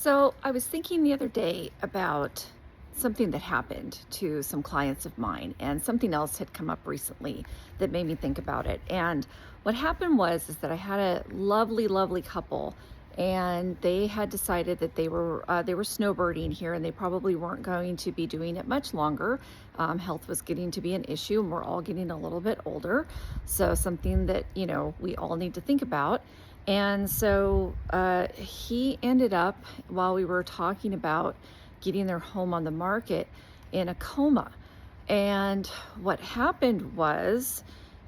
So I was thinking the other day about something that happened to some clients of mine, and something else had come up recently that made me think about it. And what happened was is that I had a lovely, lovely couple, and they had decided that they were snowbirding here, and they probably weren't going to be doing it much longer. Health was getting to be an issue, and we're all getting a little bit older, so something that we all need to think about. And so he ended up, while we were talking about getting their home on the market, in a coma. And what happened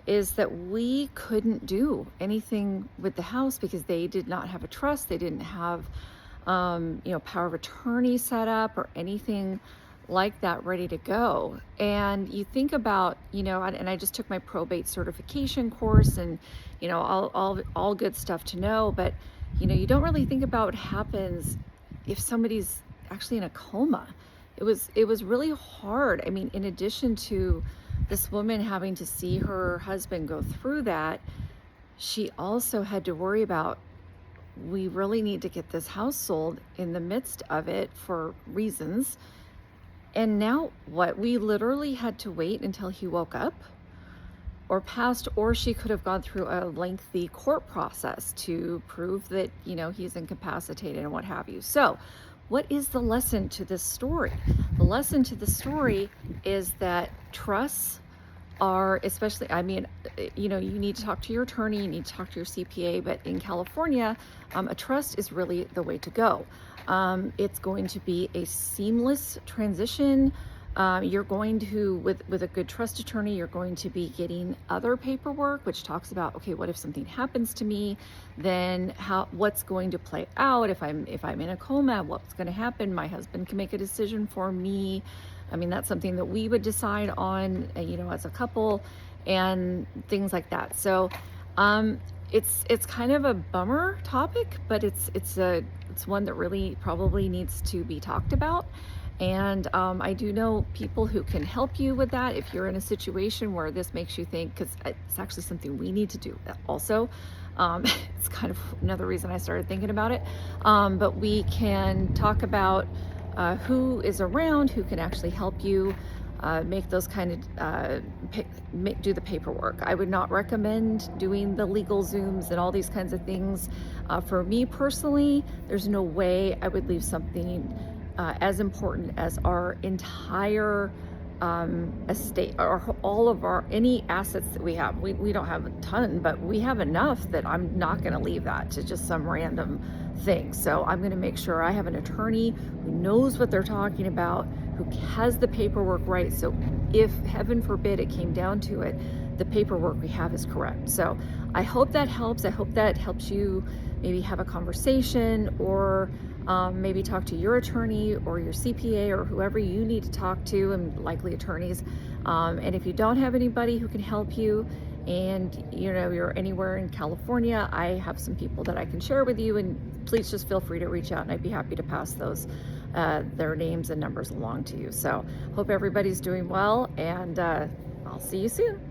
is that we couldn't do anything with the house because they did not have a trust. They didn't have, power of attorney set up or anything like that ready to go. And you think about, and I just took my probate certification course, and all good stuff to know, but you don't really think about what happens if somebody's actually in a coma. It was really hard. I mean, in addition to this woman having to see her husband go through that, she also had to worry about, we really need to get this house sold in the midst of it for reasons. And now what? We literally had to wait until he woke up or passed, or she could have gone through a lengthy court process to prove that, he's incapacitated and what have you. So what is the lesson to this story? The lesson to the story is that trusts are, especially, you need to talk to your attorney, you need to talk to your CPA, but in California, a trust is really the way to go. It's going to be a seamless transition. You're going to, with a good trust attorney, you're going to be getting other paperwork, which talks about, okay, what if something happens to me? Then what's going to play out if I'm in a coma? What's going to happen? My husband can make a decision for me. I mean, that's something that we would decide on, as a couple, and things like that. So, it's kind of a bummer topic, but it's one that really probably needs to be talked about. And I do know people who can help you with that if you're in a situation where this makes you think, because it's actually something we need to do also. It's kind of another reason I started thinking about it. But we can talk about who is around, who can actually help you make those kind of do the paperwork. I would not recommend doing the legal Zooms and all these kinds of things. For me personally, there's no way I would leave something as important as our entire estate, or all of any assets that we have. We don't have a ton, but we have enough that I'm not going to leave that to just some random thing. So I'm going to make sure I have an attorney who knows what they're talking about, who has the paperwork right. So if heaven forbid it came down to it, the paperwork we have is correct. So I hope that helps. I hope that helps you maybe have a conversation, or maybe talk to your attorney or your CPA or whoever you need to talk to, and likely attorneys. And if you don't have anybody who can help you, and you're anywhere in California, I have some people that I can share with you, and please just feel free to reach out, and I'd be happy to pass those their names and numbers along to you. So hope everybody's doing well, and I'll see you soon.